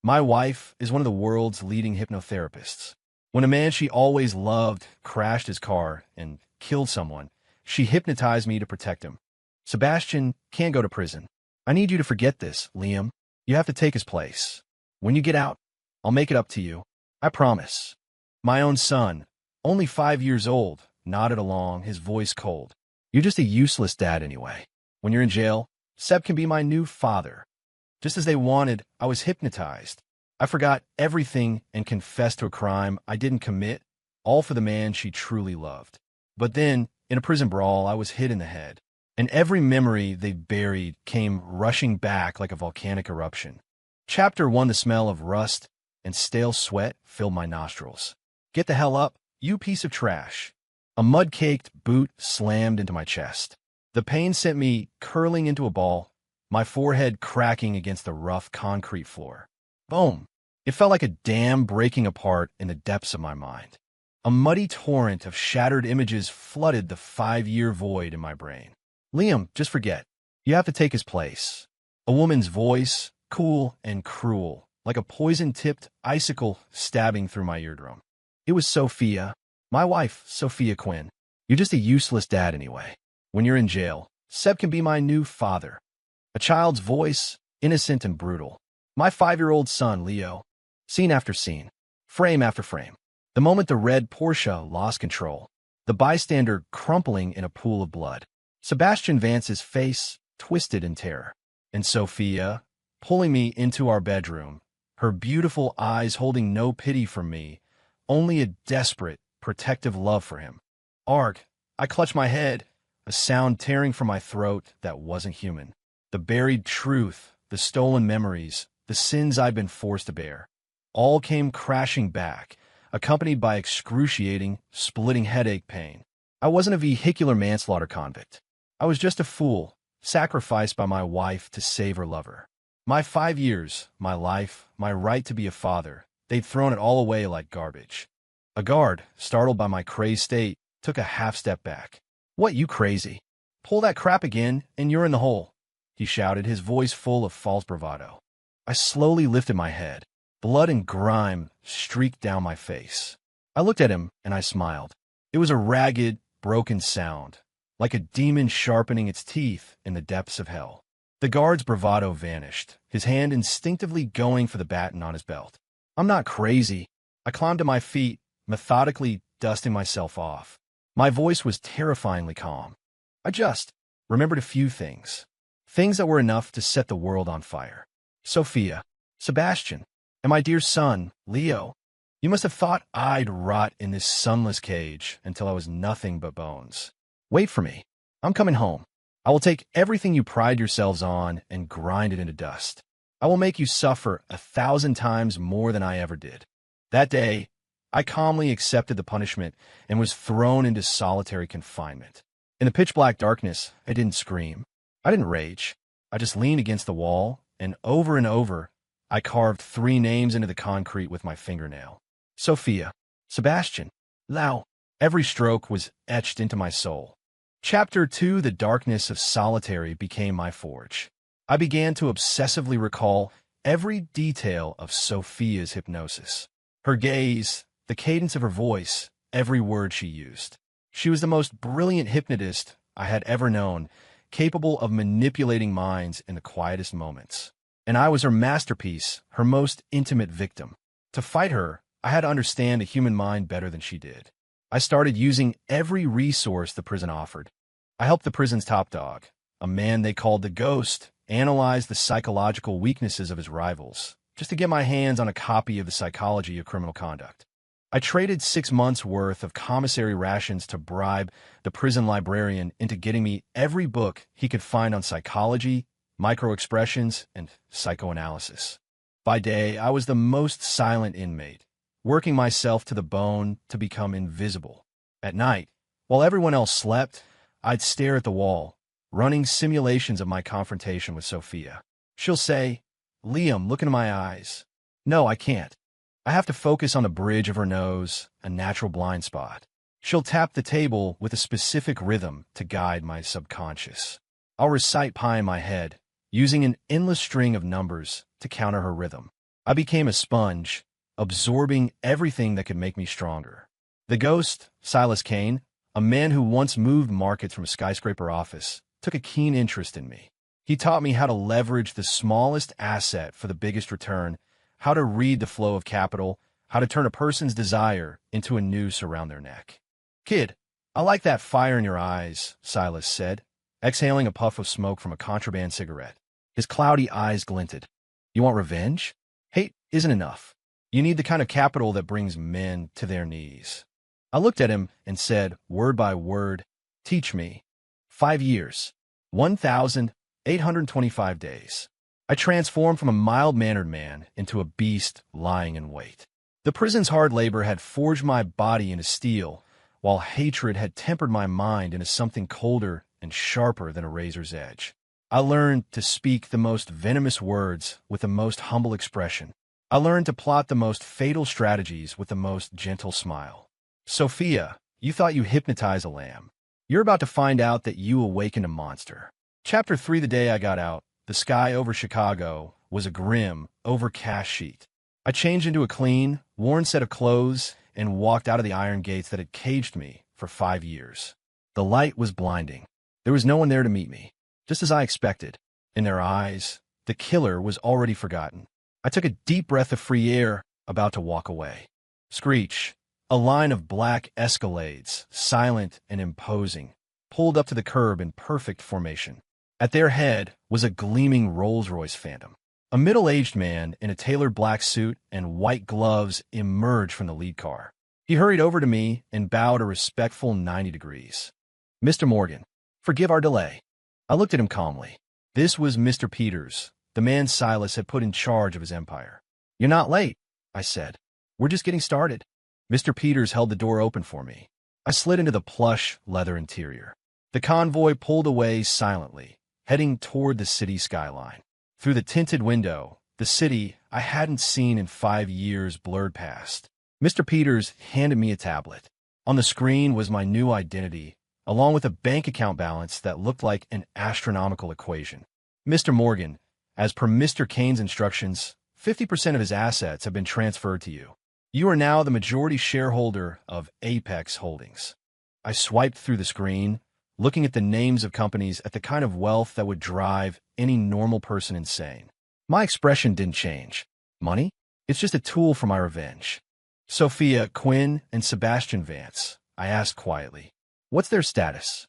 My wife is one of the world's leading hypnotherapists. When a man she always loved crashed his car and killed someone, she hypnotized me to protect him. Sebastian can't go to prison. I need you to forget this, Liam. You have to take his place. When you get out, I'll make it up to you. I promise. My own son, only 5 years old, nodded along, his voice cold. You're just a useless dad anyway. When you're in jail, Seb can be my new father. Just as they wanted, I was hypnotized. I forgot everything and confessed to a crime I didn't commit, all for the man she truly loved. But then, in a prison brawl, I was hit in the head, and every memory they buried came rushing back like a volcanic eruption. Chapter 1. The smell of rust and stale sweat filled my nostrils. Get the hell up, you piece of trash. A mud-caked boot slammed into my chest. The pain sent me curling into a ball, my forehead cracking against the rough concrete floor. Boom! It felt like a dam breaking apart in the depths of my mind. A muddy torrent of shattered images flooded the 5-year void in my brain. Liam, just forget. You have to take his place. A woman's voice, cool and cruel, like a poison-tipped icicle stabbing through my eardrum. It was Sophia, my wife, Sophia Quinn. You're just a useless dad anyway. When you're in jail, Seb can be my new father. A child's voice, innocent and brutal. My 5-year-old son, Leo. Scene after scene, frame after frame. The moment the red Porsche lost control, the bystander crumpling in a pool of blood. Sebastian Vance's face twisted in terror. And Sophia, pulling me into our bedroom, her beautiful eyes holding no pity for me, only a desperate, protective love for him. Arg, I clutched my head, a sound tearing from my throat that wasn't human. The buried truth, the stolen memories, the sins I'd been forced to bear, all came crashing back, accompanied by excruciating, splitting headache pain. I wasn't a vehicular manslaughter convict. I was just a fool, sacrificed by my wife to save her lover. My 5 years, my life, my right to be a father, they'd thrown it all away like garbage. A guard, startled by my crazed state, took a half-step back. What, you crazy? Pull that crap again, and you're in the hole, he shouted, his voice full of false bravado. I slowly lifted my head. Blood and grime streaked down my face. I looked at him, and I smiled. It was a ragged, broken sound, like a demon sharpening its teeth in the depths of hell. The guard's bravado vanished, his hand instinctively going for the baton on his belt. I'm not crazy. I climbed to my feet, methodically dusting myself off. My voice was terrifyingly calm. I just remembered a few things. Things that were enough to set the world on fire. Sophia, Sebastian, and my dear son, Leo. You must have thought I'd rot in this sunless cage until I was nothing but bones. Wait for me. I'm coming home. I will take everything you pride yourselves on and grind it into dust. I will make you suffer 1,000 times more than I ever did. That day, I calmly accepted the punishment and was thrown into solitary confinement. In the pitch-black darkness, I didn't scream. I didn't rage. I just leaned against the wall, and over, I carved 3 names into the concrete with my fingernail. Sophia, Sebastian, Lau. Every stroke was etched into my soul. Chapter 2. The darkness of solitary became my forge. I began to obsessively recall every detail of Sophia's hypnosis. Her gaze, the cadence of her voice, every word she used. She was the most brilliant hypnotist I had ever known, capable of manipulating minds in the quietest moments. And I was her masterpiece, her most intimate victim. To fight her, I had to understand the human mind better than she did. I started using every resource the prison offered. I helped the prison's top dog, a man they called the Ghost, analyze the psychological weaknesses of his rivals, just to get my hands on a copy of the Psychology of Criminal Conduct. I traded 6 months' worth of commissary rations to bribe the prison librarian into getting me every book he could find on psychology, microexpressions, and psychoanalysis. By day, I was the most silent inmate, working myself to the bone to become invisible. At night, while everyone else slept, I'd stare at the wall, running simulations of my confrontation with Sophia. She'll say, "Liam, look into my eyes." No, I can't. I have to focus on the bridge of her nose, a natural blind spot. She'll tap the table with a specific rhythm to guide my subconscious. I'll recite pi in my head, using an endless string of numbers to counter her rhythm. I became a sponge, absorbing everything that could make me stronger. The ghost, Silas Kane, a man who once moved markets from a skyscraper office, took a keen interest in me. He taught me how to leverage the smallest asset for the biggest return, how to read the flow of capital, how to turn a person's desire into a noose around their neck. Kid, I like that fire in your eyes, Silas said, exhaling a puff of smoke from a contraband cigarette. His cloudy eyes glinted. You want revenge? Hate isn't enough. You need the kind of capital that brings men to their knees. I looked at him and said, word by word, teach me. 5 years. 1,825 days. I transformed from a mild-mannered man into a beast lying in wait. The prison's hard labor had forged my body into steel, while hatred had tempered my mind into something colder and sharper than a razor's edge. I learned to speak the most venomous words with the most humble expression. I learned to plot the most fatal strategies with the most gentle smile. Sophia, you thought you hypnotized a lamb. You're about to find out that you awakened a monster. Chapter 3. The day I got out, the sky over Chicago was a grim, overcast sheet. I changed into a clean, worn set of clothes and walked out of the iron gates that had caged me for 5 years. The light was blinding. There was no one there to meet me. Just as I expected, in their eyes, the killer was already forgotten. I took a deep breath of free air, about to walk away. Screech, a line of black Escalades, silent and imposing, pulled up to the curb in perfect formation. At their head was a gleaming Rolls-Royce Phantom. A middle-aged man in a tailored black suit and white gloves emerged from the lead car. He hurried over to me and bowed a respectful 90 degrees. Mr. Morgan, forgive our delay. I looked at him calmly. This was Mr. Peters, the man Silas had put in charge of his empire. You're not late, I said. We're just getting started. Mr. Peters held the door open for me. I slid into the plush leather interior. The convoy pulled away silently, heading toward the city skyline. Through the tinted window, the city I hadn't seen in 5 years blurred past. Mr. Peters handed me a tablet. On the screen was my new identity, along with a bank account balance that looked like an astronomical equation. Mr. Morgan, as per Mr. Kane's instructions, 50% of his assets have been transferred to you. You are now the majority shareholder of Apex Holdings. I swiped through the screen, looking at the names of companies at the kind of wealth that would drive any normal person insane. My expression didn't change. Money? It's just a tool for my revenge. Sophia, Quinn, and Sebastian Vance, I asked quietly. What's their status?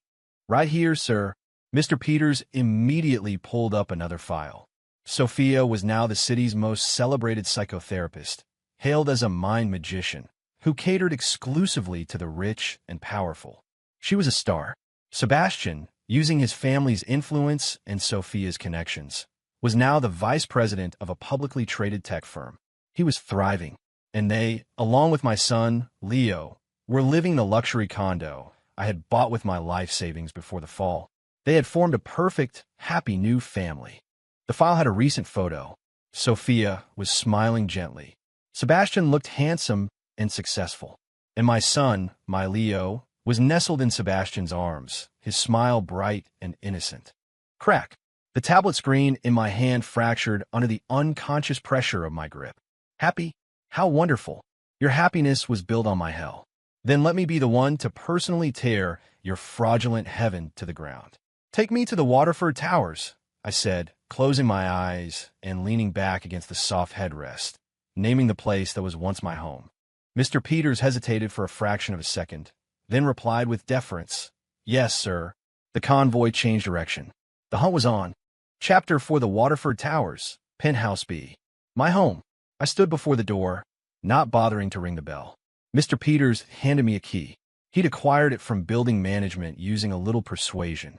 Right here, sir. Mr. Peters immediately pulled up another file. Sophia was now the city's most celebrated psychotherapist, hailed as a mind magician, who catered exclusively to the rich and powerful. She was a star. Sebastian, using his family's influence and Sophia's connections, was now the vice president of a publicly traded tech firm. He was thriving, and they, along with my son, Leo, were living the luxury condo I had bought with my life savings before the fall. They had formed a perfect, happy new family. The file had a recent photo. Sophia was smiling gently. Sebastian looked handsome and successful. And my son, my Leo, was nestled in Sebastian's arms, his smile bright and innocent. Crack. The tablet screen in my hand fractured under the unconscious pressure of my grip. Happy? How wonderful. Your happiness was built on my hell. Then let me be the one to personally tear your fraudulent heaven to the ground. Take me to the Waterford Towers, I said, closing my eyes and leaning back against the soft headrest, naming the place that was once my home. Mr. Peters hesitated for a fraction of a second, then replied with deference, Yes, sir. The convoy changed direction. The hunt was on. Chapter 4. The Waterford Towers, Penthouse B. My home. I stood before the door, not bothering to ring the bell. Mr. Peters handed me a key. He'd acquired it from building management using a little persuasion.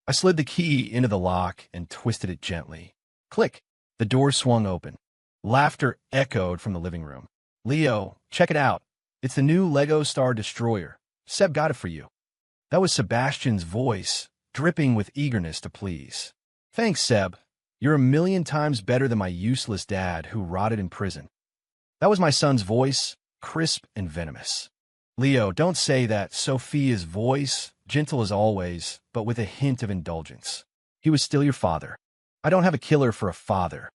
I slid the key into the lock and twisted it gently. Click. The door swung open. Laughter echoed from the living room. Leo, check it out. It's the new Lego Star Destroyer. Seb got it for you. That was Sebastian's voice, dripping with eagerness to please. Thanks, Seb. You're a million times better than my useless dad who rotted in prison. That was my son's voice, crisp and venomous. Leo, don't say that. Sophia's voice, gentle as always, but with a hint of indulgence. He was still your father. I don't have a killer for a father.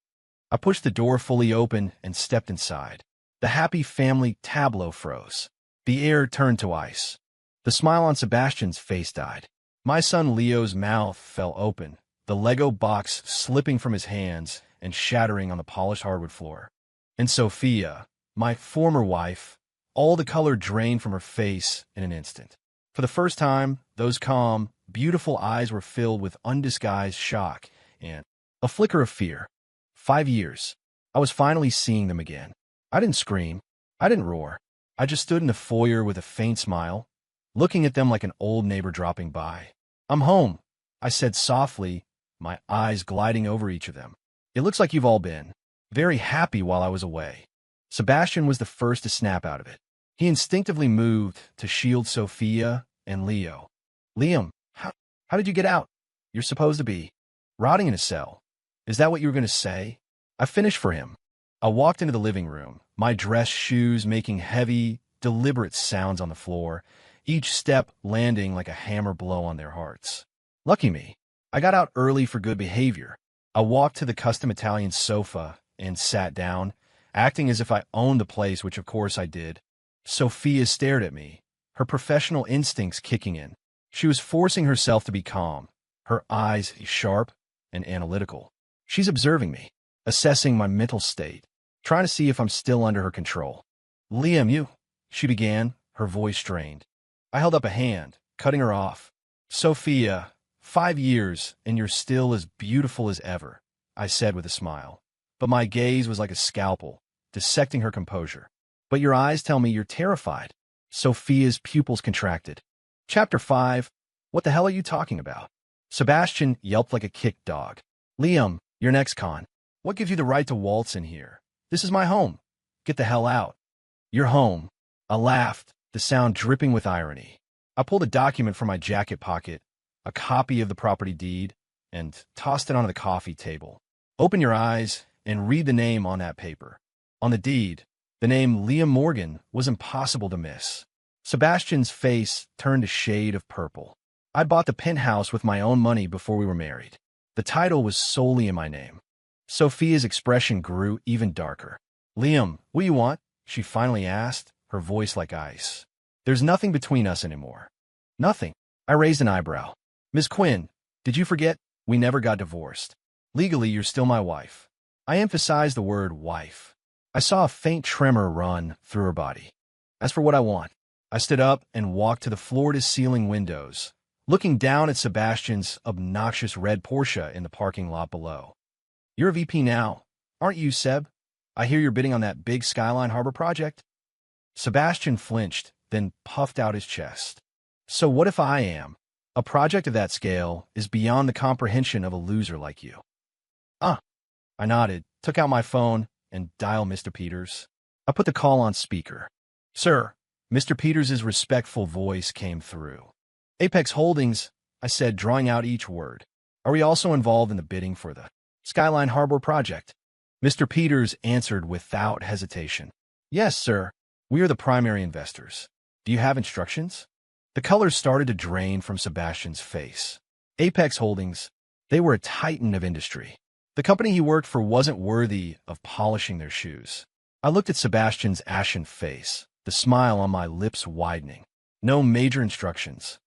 I pushed the door fully open and stepped inside. The happy family tableau froze. The air turned to ice. The smile on Sebastian's face died. My son Leo's mouth fell open, the Lego box slipping from his hands and shattering on the polished hardwood floor. And Sophia, my former wife, all the color drained from her face in an instant. For the first time, those calm, beautiful eyes were filled with undisguised shock and a flicker of fear. 5 years. I was finally seeing them again. I didn't scream. I didn't roar. I just stood in the foyer with a faint smile, looking at them like an old neighbor dropping by. "I'm home," I said softly, my eyes gliding over each of them. "It looks like you've all been very happy while I was away." Sebastian was the first to snap out of it. He instinctively moved to shield Sophia and Leo. "Liam, how did you get out? You're supposed to be rotting in a cell. Is that what you were going to say?" I finished for him. I walked into the living room, my dress shoes making heavy, deliberate sounds on the floor, each step landing like a hammer blow on their hearts. Lucky me. I got out early for good behavior. I walked to the custom Italian sofa and sat down, acting as if I owned the place, which of course I did. Sophia stared at me, her professional instincts kicking in. She was forcing herself to be calm, her eyes sharp and analytical. She's observing me, assessing my mental state, trying to see if I'm still under her control. "Liam, she began, her voice strained. I held up a hand, cutting her off. "Sophia, 5 years, and you're still as beautiful as ever," I said with a smile. But my gaze was like a scalpel, dissecting her composure. "But your eyes tell me you're terrified." Sophia's pupils contracted. Chapter 5. What the hell are you talking about? Sebastian yelped like a kicked dog. "Liam, you're an ex-con. What gives you the right to waltz in here? This is my home. Get the hell out." "You're home." I laughed, the sound dripping with irony. I pulled a document from my jacket pocket, a copy of the property deed, and tossed it onto the coffee table. "Open your eyes and read the name on that paper." On the deed, the name Liam Morgan was impossible to miss. Sebastian's face turned a shade of purple. I'd bought the penthouse with my own money before we were married. The title was solely in my name. Sophia's expression grew even darker. "Liam, what do you want?" she finally asked, her voice like ice. "There's nothing between us anymore." "Nothing?" I raised an eyebrow. "Miss Quinn, did you forget? We never got divorced. Legally, you're still my wife." I emphasized the word wife. I saw a faint tremor run through her body. "As for what I want," I stood up and walked to the floor-to-ceiling windows, looking down at Sebastian's obnoxious red Porsche in the parking lot below. "You're a VP now, aren't you, Seb? I hear you're bidding on that big Skyline Harbor project." Sebastian flinched, then puffed out his chest. "So what if I am? A project of that scale is beyond the comprehension of a loser like you." I nodded, took out my phone, and dialed Mr. Peters. I put the call on speaker. "Sir," Mr. Peters' respectful voice came through. "Apex Holdings," I said, drawing out each word. "Are we also involved in the bidding for the Skyline Harbor project?" Mr. Peters answered without hesitation. "Yes, sir. We are the primary investors. Do you have instructions?" The color started to drain from Sebastian's face. Apex Holdings, they were a titan of industry. The company he worked for wasn't worthy of polishing their shoes. I looked at Sebastian's ashen face, the smile on my lips widening. No major instructions.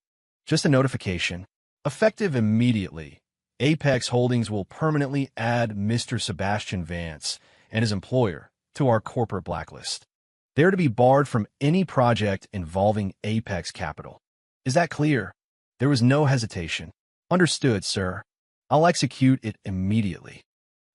Just a notification. Effective immediately, Apex Holdings will permanently add Mr. Sebastian Vance and his employer to our corporate blacklist. They're to be barred from any project involving Apex Capital. Is that clear? There was no hesitation. "Understood, sir. I'll execute it immediately."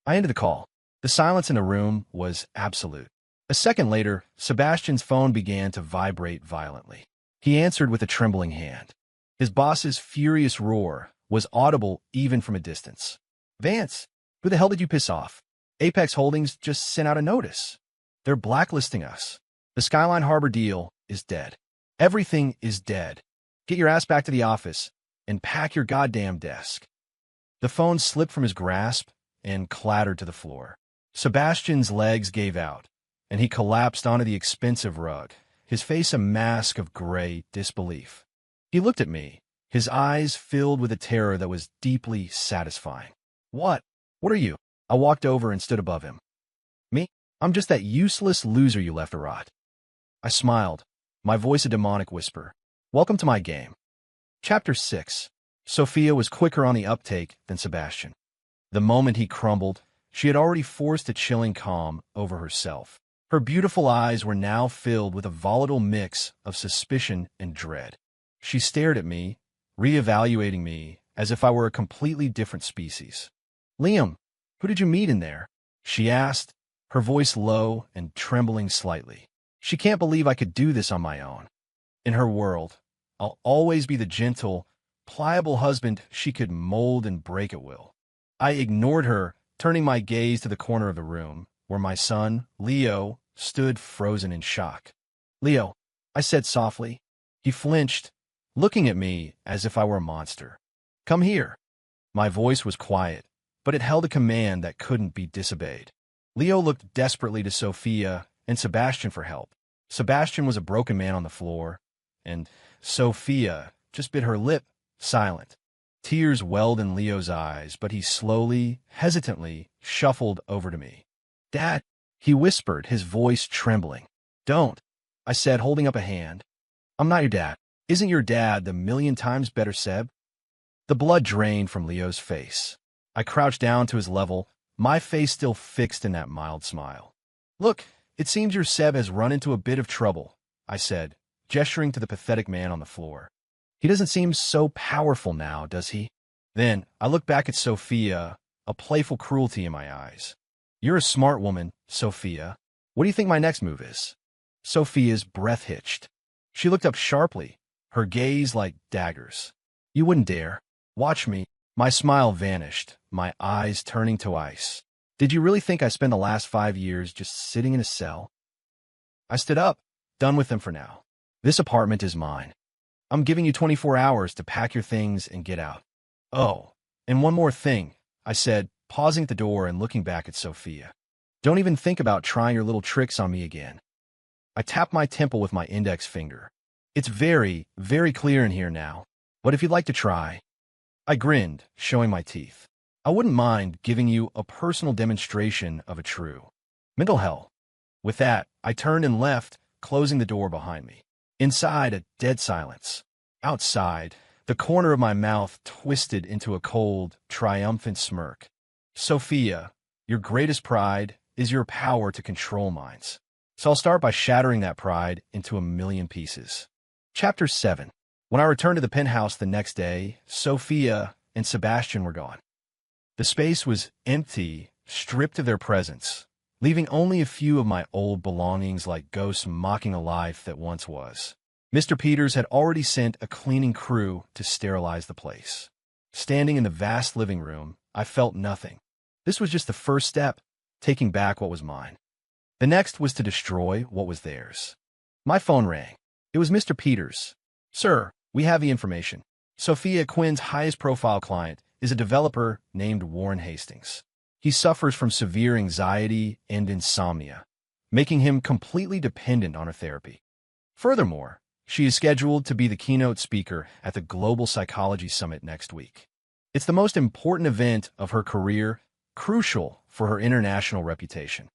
I ended the call. The silence in the room was absolute. A second later, Sebastian's phone began to vibrate violently. He answered with a trembling hand. His boss's furious roar was audible even from a distance. "Vance, who the hell did you piss off? Apex Holdings just sent out a notice. They're blacklisting us. The Skyline Harbor deal is dead. Everything is dead. Get your ass back to the office and pack your goddamn desk." The phone slipped from his grasp and clattered to the floor. Sebastian's legs gave out, and he collapsed onto the expensive rug, his face a mask of gray disbelief. He looked at me, his eyes filled with a terror that was deeply satisfying. What are you?" I walked over and stood above him. Me? I'm just that useless loser you left to rot. I smiled, my voice a demonic whisper. Welcome to my game. Chapter 6. Sophia was quicker on the uptake than Sebastian. The moment he crumbled, she had already forced a chilling calm over herself. Her beautiful eyes were now filled with a volatile mix of suspicion and dread. She stared at me, reevaluating me as if I were a completely different species. Liam, who did you meet in there? She asked, her voice low and trembling slightly. She can't believe I could do this on my own. In her world, I'll always be the gentle, pliable husband she could mold and break at will. I ignored her, turning my gaze to the corner of the room, where my son, Leo, stood frozen in shock. Leo, I said softly. He flinched, looking at me as if I were a monster. Come here. My voice was quiet, but it held a command that couldn't be disobeyed. Leo looked desperately to Sophia and Sebastian for help. Sebastian was a broken man on the floor, and Sophia just bit her lip, silent. Tears welled in Leo's eyes, but he slowly, hesitantly, shuffled over to me. Dad, he whispered, his voice trembling. Don't, I said, holding up a hand. I'm not your dad. Isn't your dad the million times better Seb? The blood drained from Leo's face. I crouched down to his level, my face still fixed in that mild smile. Look, it seems your Seb has run into a bit of trouble, I said, gesturing to the pathetic man on the floor. He doesn't seem so powerful now, does he? Then I looked back at Sophia, a playful cruelty in my eyes. You're a smart woman, Sophia. What do you think my next move is? Sophia's breath hitched. She looked up sharply, her gaze like daggers. You wouldn't dare. Watch me. My smile vanished, my eyes turning to ice. Did you really think I spent the last 5 years just sitting in a cell? I stood up, done with them for now. This apartment is mine. I'm giving you 24 hours to pack your things and get out. Oh, and one more thing, I said, pausing at the door and looking back at Sophia. Don't even think about trying your little tricks on me again. I tapped my temple with my index finger. It's very, very clear in here now, but if you'd like to try. I grinned, showing my teeth. I wouldn't mind giving you a personal demonstration of a true mental hell. With that, I turned and left, closing the door behind me. Inside, a dead silence. Outside, the corner of my mouth twisted into a cold, triumphant smirk. Sophia, your greatest pride is your power to control minds. So I'll start by shattering that pride into a million pieces. Chapter 7. When I returned to the penthouse the next day, Sophia and Sebastian were gone. The space was empty, stripped of their presence, leaving only a few of my old belongings like ghosts mocking a life that once was. Mr. Peters had already sent a cleaning crew to sterilize the place. Standing in the vast living room, I felt nothing. This was just the first step, taking back what was mine. The next was to destroy what was theirs. My phone rang. It was Mr. Peters. Sir, we have the information. Sophia Quinn's highest-profile client is a developer named Warren Hastings. He suffers from severe anxiety and insomnia, making him completely dependent on her therapy. Furthermore, she is scheduled to be the keynote speaker at the Global Psychology Summit next week. It's the most important event of her career, crucial for her international reputation.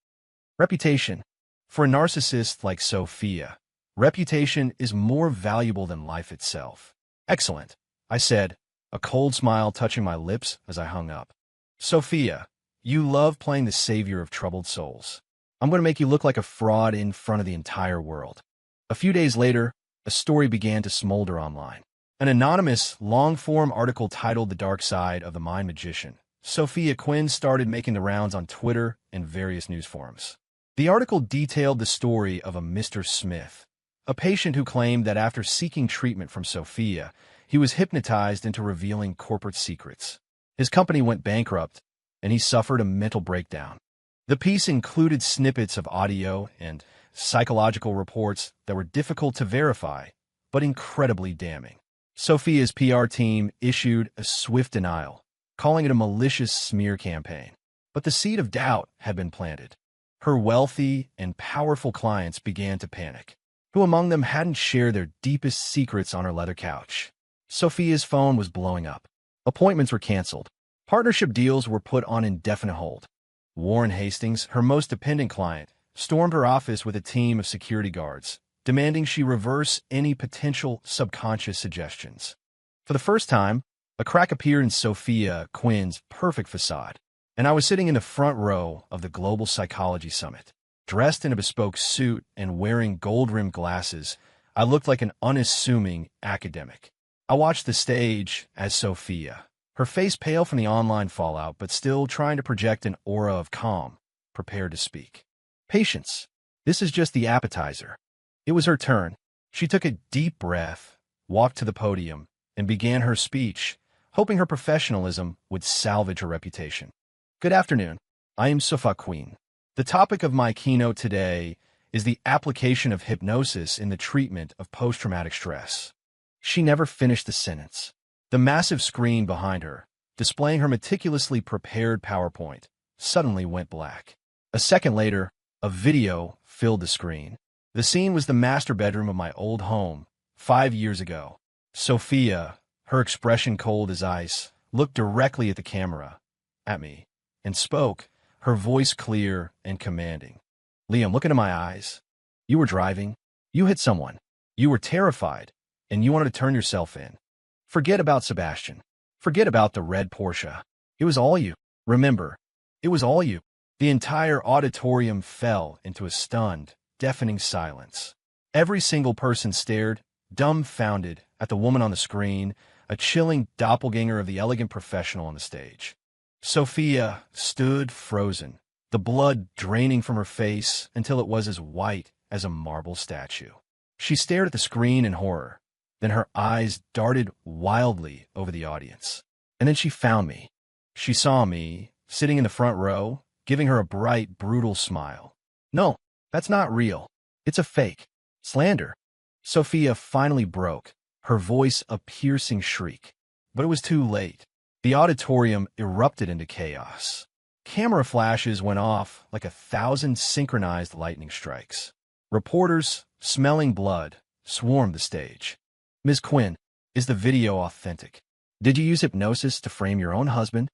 Reputation. For a narcissist like Sophia, reputation is more valuable than life itself. Excellent, I said, a cold smile touching my lips as I hung up. Sophia, you love playing the savior of troubled souls. I'm going to make you look like a fraud in front of the entire world. A few days later, a story began to smolder online. An anonymous, long-form article titled The Dark Side of the Mind Magician. Sophia Quinn started making the rounds on Twitter and various news forums. The article detailed the story of a Mr. Smith, a patient who claimed that after seeking treatment from Sophia, he was hypnotized into revealing corporate secrets. His company went bankrupt, and he suffered a mental breakdown. The piece included snippets of audio and psychological reports that were difficult to verify, but incredibly damning. Sophia's PR team issued a swift denial, calling it a malicious smear campaign. But the seed of doubt had been planted. Her wealthy and powerful clients began to panic. Who among them hadn't shared their deepest secrets on her leather couch? Sophia's phone was blowing up. Appointments were canceled. Partnership deals were put on indefinite hold. Warren Hastings, her most dependent client, stormed her office with a team of security guards, demanding she reverse any potential subconscious suggestions. For the first time, a crack appeared in Sophia Quinn's perfect facade, and I was sitting in the front row of the Global Psychology Summit. Dressed in a bespoke suit and wearing gold-rimmed glasses, I looked like an unassuming academic. I watched the stage as Sophia, her face pale from the online fallout but still trying to project an aura of calm, prepared to speak. Patience. This is just the appetizer. It was her turn. She took a deep breath, walked to the podium, and began her speech, hoping her professionalism would salvage her reputation. Good afternoon. I am Sophia Quinn. The topic of my keynote today is the application of hypnosis in the treatment of post-traumatic stress. She never finished the sentence. The massive screen behind her, displaying her meticulously prepared PowerPoint, suddenly went black. A second later, a video filled the screen. The scene was the master bedroom of my old home, 5 years ago. Sophia, her expression cold as ice, looked directly at the camera, at me, and spoke, her voice clear and commanding. Liam, look into my eyes. You were driving. You hit someone. You were terrified, and you wanted to turn yourself in. Forget about Sebastian. Forget about the red Porsche. It was all you. Remember, it was all you. The entire auditorium fell into a stunned, deafening silence. Every single person stared, dumbfounded, at the woman on the screen, a chilling doppelganger of the elegant professional on the stage. Sophia stood frozen, the blood draining from her face until it was as white as a marble statue. She stared at the screen in horror. Then her eyes darted wildly over the audience. And then she found me. She saw me, sitting in the front row, giving her a bright, brutal smile. No, that's not real. It's a fake. Slander. Sophia finally broke, her voice a piercing shriek. But it was too late. The auditorium erupted into chaos. Camera flashes went off like 1,000 synchronized lightning strikes. Reporters, smelling blood, swarmed the stage. Ms. Quinn, is the video authentic? Did you use hypnosis to frame your own husband?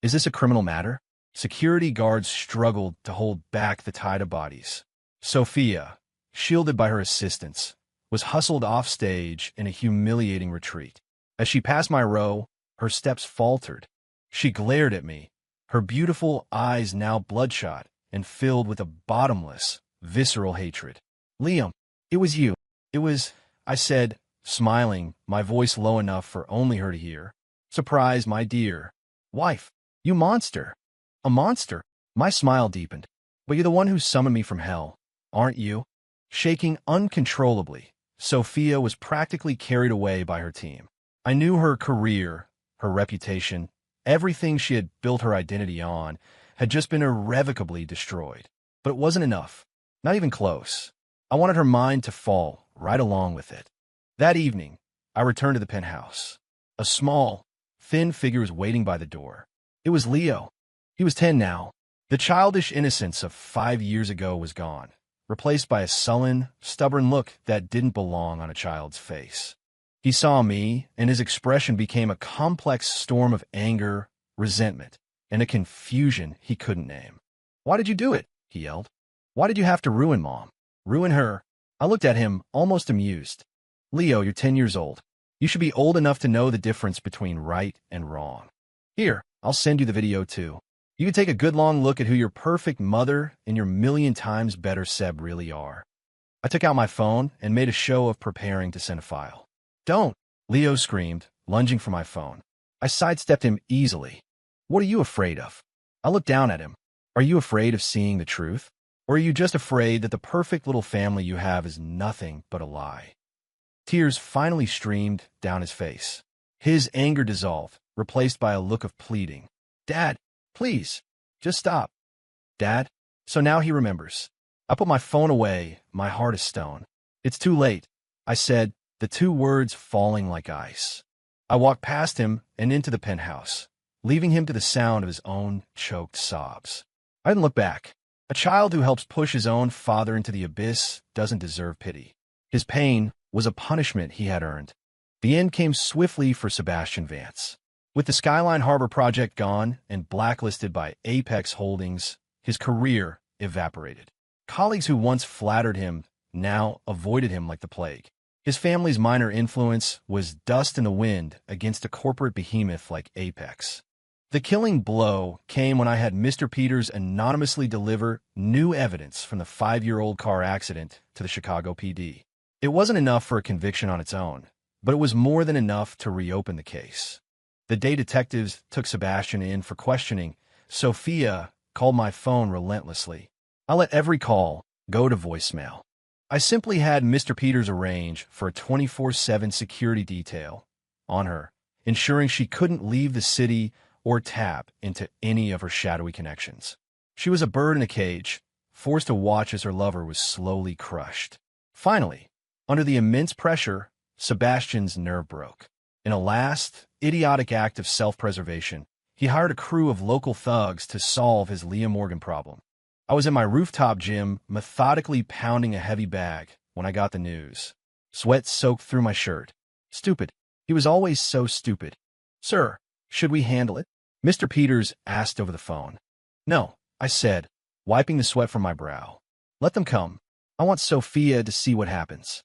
Is this a criminal matter? Security guards struggled to hold back the tide of bodies. Sophia, shielded by her assistants, was hustled off stage in a humiliating retreat. As she passed my row, her steps faltered. She glared at me, her beautiful eyes now bloodshot and filled with a bottomless, visceral hatred. Liam, it was you. It was, I said, smiling, my voice low enough for only her to hear. Surprise, my dear. Wife, you monster. A monster. My smile deepened. But you're the one who summoned me from hell, aren't you? Shaking uncontrollably, Sophia was practically carried away by her team. I knew her career, her reputation, everything she had built her identity on, had just been irrevocably destroyed. But it wasn't enough. Not even close. I wanted her mind to fall right along with it. That evening, I returned to the penthouse. A small, thin figure was waiting by the door. It was Leo. He was 10 now. The childish innocence of 5 years ago was gone, replaced by a sullen, stubborn look that didn't belong on a child's face. He saw me, and his expression became a complex storm of anger, resentment, and a confusion he couldn't name. Why did you do it? He yelled. Why did you have to ruin Mom? Ruin her? I looked at him, almost amused. Leo, you're 10 years old. You should be old enough to know the difference between right and wrong. Here, I'll send you the video too. You can take a good long look at who your perfect mother and your million times better Seb really are. I took out my phone and made a show of preparing to send a file. Don't, Leo screamed, lunging for my phone. I sidestepped him easily. What are you afraid of? I looked down at him. Are you afraid of seeing the truth? Or are you just afraid that the perfect little family you have is nothing but a lie? Tears finally streamed down his face. His anger dissolved, replaced by a look of pleading. Dad, please, just stop. Dad? So now he remembers. I put my phone away, my heart of stone. It's too late, I said, the 2 words falling like ice. I walked past him and into the penthouse, leaving him to the sound of his own choked sobs. I didn't look back. A child who helps push his own father into the abyss doesn't deserve pity. His pain was a punishment he had earned. The end came swiftly for Sebastian Vance. With the Skyline Harbor project gone and blacklisted by Apex Holdings, his career evaporated. Colleagues who once flattered him now avoided him like the plague. His family's minor influence was dust in the wind against a corporate behemoth like Apex. The killing blow came when I had Mr. Peters anonymously deliver new evidence from the 5-year-old car accident to the Chicago PD. It wasn't enough for a conviction on its own, but it was more than enough to reopen the case. The day detectives took Sebastian in for questioning, Sophia called my phone relentlessly. I let every call go to voicemail. I simply had Mr. Peters arrange for a 24/7 security detail on her, ensuring she couldn't leave the city or tap into any of her shadowy connections. She was a bird in a cage, forced to watch as her lover was slowly crushed. Finally, under the immense pressure, Sebastian's nerve broke. In a last, idiotic act of self-preservation, he hired a crew of local thugs to solve his Leah Morgan problem. I was in my rooftop gym, methodically pounding a heavy bag when I got the news. Sweat soaked through my shirt. Stupid. He was always so stupid. Sir, should we handle it? Mr. Peters asked over the phone. No, I said, wiping the sweat from my brow. Let them come. I want Sophia to see what happens.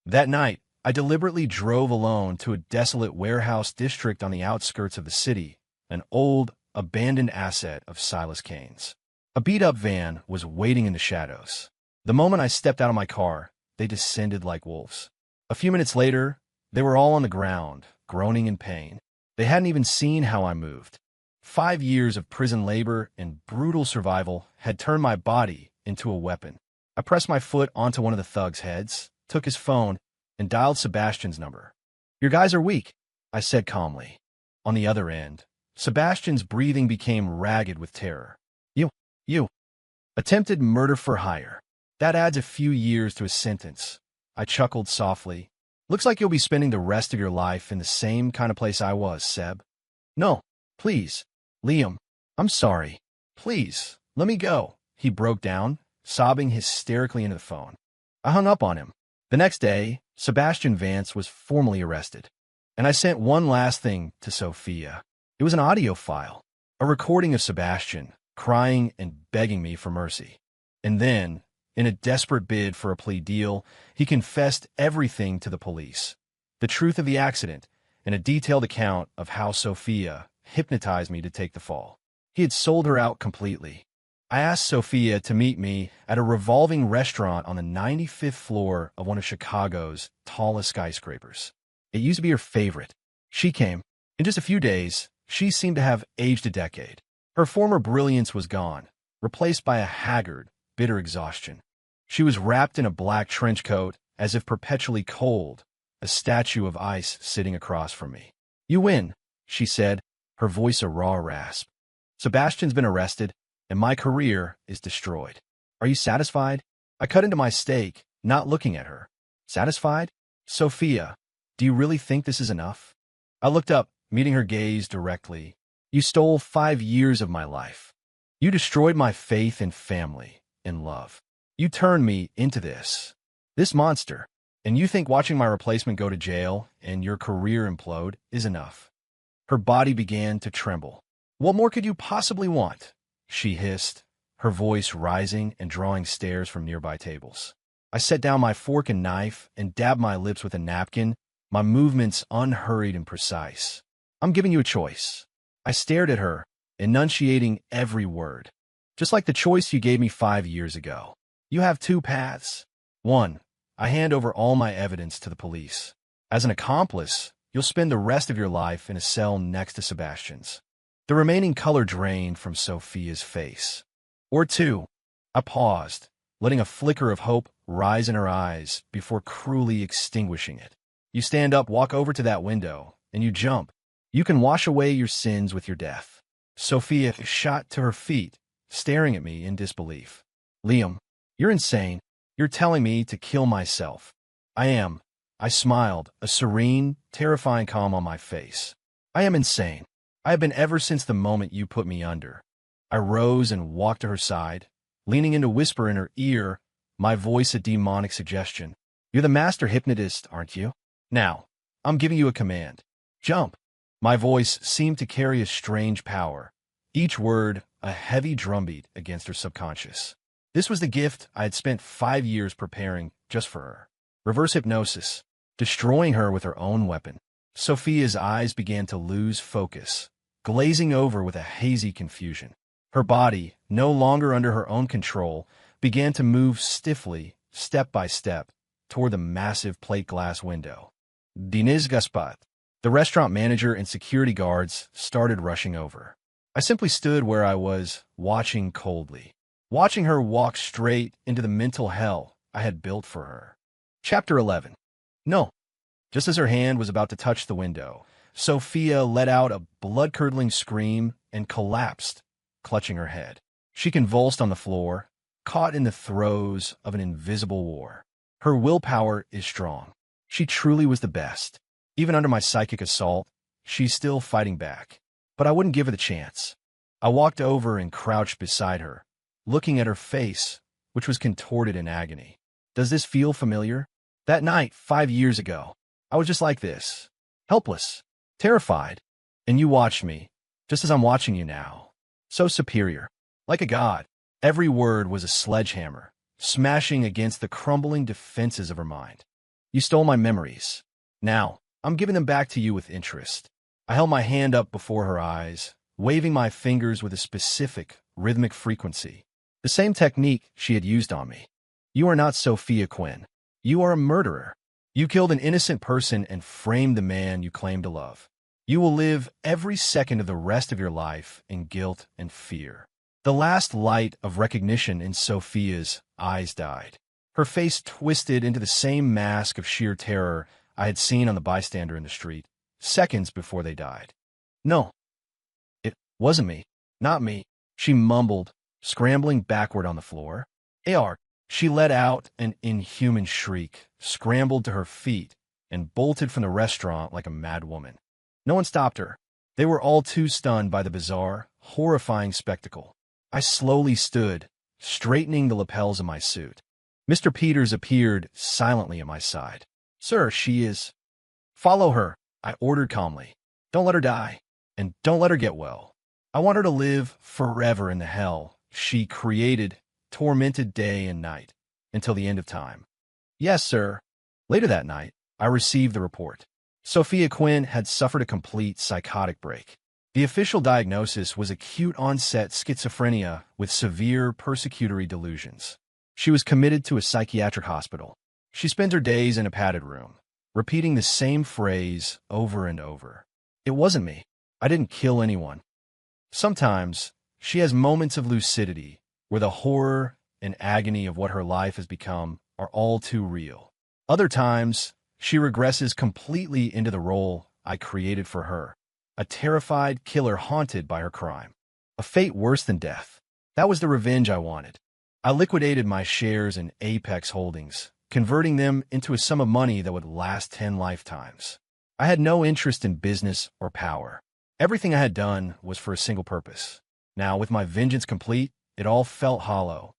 That night, I deliberately drove alone to a desolate warehouse district on the outskirts of the city, an old, abandoned asset of Silas Kane's. A beat-up van was waiting in the shadows. The moment I stepped out of my car, they descended like wolves. A few minutes later, they were all on the ground, groaning in pain. They hadn't even seen how I moved. 5 years of prison labor and brutal survival had turned my body into a weapon. I pressed my foot onto one of the thugs' heads, took his phone, and dialed Sebastian's number. Your guys are weak, I said calmly. On the other end, Sebastian's breathing became ragged with terror. You. Attempted murder for hire. That adds a few years to his sentence. I chuckled softly. Looks like you'll be spending the rest of your life in the same kind of place I was, Seb. No, please. Liam, I'm sorry. Please, let me go. He broke down, sobbing hysterically into the phone. I hung up on him. The next day, Sebastian Vance was formally arrested. And I sent one last thing to Sophia. It was an audio file, a recording of Sebastian, crying and begging me for mercy. And then, in a desperate bid for a plea deal, he confessed everything to the police. The truth of the accident, and a detailed account of how Sophia hypnotized me to take the fall. He had sold her out completely. I asked Sophia to meet me at a revolving restaurant on the 95th floor of one of Chicago's tallest skyscrapers. It used to be her favorite. She came. In just a few days, she seemed to have aged a decade. Her former brilliance was gone, replaced by a haggard, bitter exhaustion. She was wrapped in a black trench coat, as if perpetually cold, a statue of ice sitting across from me. You win, she said, her voice a raw rasp. Sebastian's been arrested, and my career is destroyed. Are you satisfied? I cut into my steak, not looking at her. Satisfied? Sophia, do you really think this is enough? I looked up, meeting her gaze directly. You stole 5 years of my life. You destroyed my faith and family and love. You turned me into this monster. And you think watching my replacement go to jail and your career implode is enough. Her body began to tremble. What more could you possibly want? She hissed, her voice rising and drawing stares from nearby tables. I set down my fork and knife and dabbed my lips with a napkin, my movements unhurried and precise. I'm giving you a choice. I stared at her, enunciating every word. Just like the choice you gave me 5 years ago. You have 2 paths. 1. I hand over all my evidence to the police. As an accomplice, you'll spend the rest of your life in a cell next to Sebastian's. The remaining color drained from Sophia's face. Or 2. I paused, letting a flicker of hope rise in her eyes before cruelly extinguishing it. You stand up, walk over to that window, and you jump. You can wash away your sins with your death. Sophia shot to her feet, staring at me in disbelief. Liam, you're insane. You're telling me to kill myself. I am. I smiled, a serene, terrifying calm on my face. I am insane. I have been ever since the moment you put me under. I rose and walked to her side, leaning in to whisper in her ear, my voice a demonic suggestion. You're the master hypnotist, aren't you? Now, I'm giving you a command. Jump. My voice seemed to carry a strange power, each word a heavy drumbeat against her subconscious. This was the gift I had spent 5 years preparing just for her. Reverse hypnosis, destroying her with her own weapon. Sophia's eyes began to lose focus, glazing over with a hazy confusion. Her body, no longer under her own control, began to move stiffly, step by step, toward the massive plate glass window. Diniz Gaspat. The restaurant manager and security guards started rushing over. I simply stood where I was, watching coldly, watching her walk straight into the mental hell I had built for her. Chapter 11. No. Just as her hand was about to touch the window, Sophia let out a blood-curdling scream and collapsed, clutching her head. She convulsed on the floor, caught in the throes of an invisible war. Her willpower is strong. She truly was the best. Even under my psychic assault, she's still fighting back. But I wouldn't give her the chance. I walked over and crouched beside her, looking at her face, which was contorted in agony. Does this feel familiar? That night, 5 years ago, I was just like this, helpless, terrified. And you watched me, just as I'm watching you now. So superior, like a god. Every word was a sledgehammer, smashing against the crumbling defenses of her mind. You stole my memories. Now, I'm giving them back to you with interest. I held my hand up before her eyes, waving my fingers with a specific, rhythmic frequency. The same technique she had used on me. You are not Sophia Quinn. You are a murderer. You killed an innocent person and framed the man you claim to love. You will live every second of the rest of your life in guilt and fear. The last light of recognition in Sophia's eyes died. Her face twisted into the same mask of sheer terror I had seen on the bystander in the street, seconds before they died. No, it wasn't me. Not me, she mumbled, scrambling backward on the floor. AR. She let out an inhuman shriek, scrambled to her feet, and bolted from the restaurant like a mad woman. No one stopped her. They were all too stunned by the bizarre, horrifying spectacle. I slowly stood, straightening the lapels of my suit. Mr. Peters appeared silently at my side. Sir, she is... Follow her, I ordered calmly. Don't let her die, and don't let her get well. I want her to live forever in the hell she created, tormented day and night, until the end of time. Yes, sir. Later that night, I received the report. Sophia Quinn had suffered a complete psychotic break. The official diagnosis was acute-onset schizophrenia with severe persecutory delusions. She was committed to a psychiatric hospital. She spent her days in a padded room, repeating the same phrase over and over. It wasn't me. I didn't kill anyone. Sometimes, she has moments of lucidity, where the horror and agony of what her life has become are all too real. Other times, she regresses completely into the role I created for her, a terrified killer haunted by her crime. A fate worse than death. That was the revenge I wanted. I liquidated my shares in Apex Holdings, converting them into a sum of money that would last 10 lifetimes. I had no interest in business or power. Everything I had done was for a single purpose. Now, with my vengeance complete, it all felt hollow.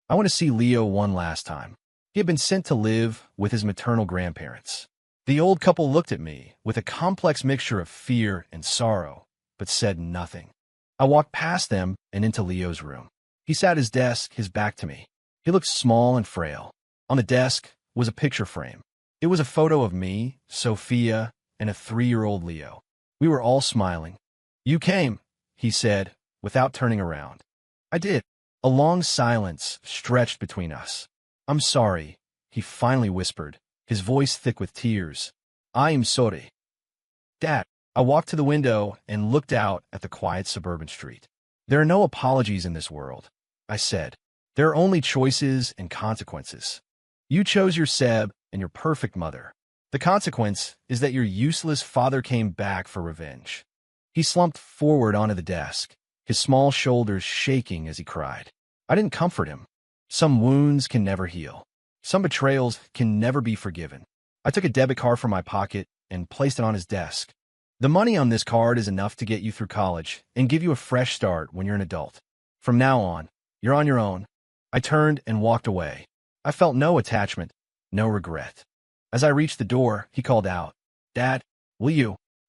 I want to see Leo one last time. He had been sent to live with his maternal grandparents. The old couple looked at me with a complex mixture of fear and sorrow, but said nothing. I walked past them and into Leo's room. He sat at his desk, his back to me. He looked small and frail. On the desk was a picture frame. It was a photo of me, Sophia, and a 3-year-old Leo. We were all smiling. You came, he said, without turning around. I did. A long silence stretched between us. I'm sorry, he finally whispered, his voice thick with tears. I am sorry. Dad, I walked to the window and looked out at the quiet suburban street. There are no apologies in this world, I said. There are only choices and consequences. You chose your Seb and your perfect mother. The consequence is that your useless father came back for revenge. He slumped forward onto the desk, his small shoulders shaking as he cried. I didn't comfort him. Some wounds can never heal. Some betrayals can never be forgiven. I took a debit card from my pocket and placed it on his desk. The money on this card is enough to get you through college and give you a fresh start when you're an adult. From now on, you're on your own. I turned and walked away. I felt no attachment, no regret. As I reached the door, he called out, Dad, will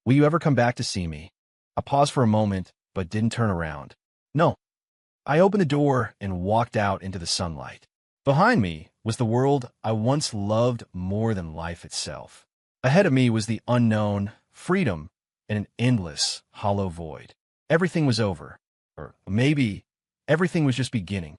Will you ever come back to see me? I paused for a moment, but didn't turn around. No. I opened the door and walked out into the sunlight. Behind me was the world I once loved more than life itself. Ahead of me was the unknown, freedom, and an endless, hollow void. Everything was over. Or maybe everything was just beginning.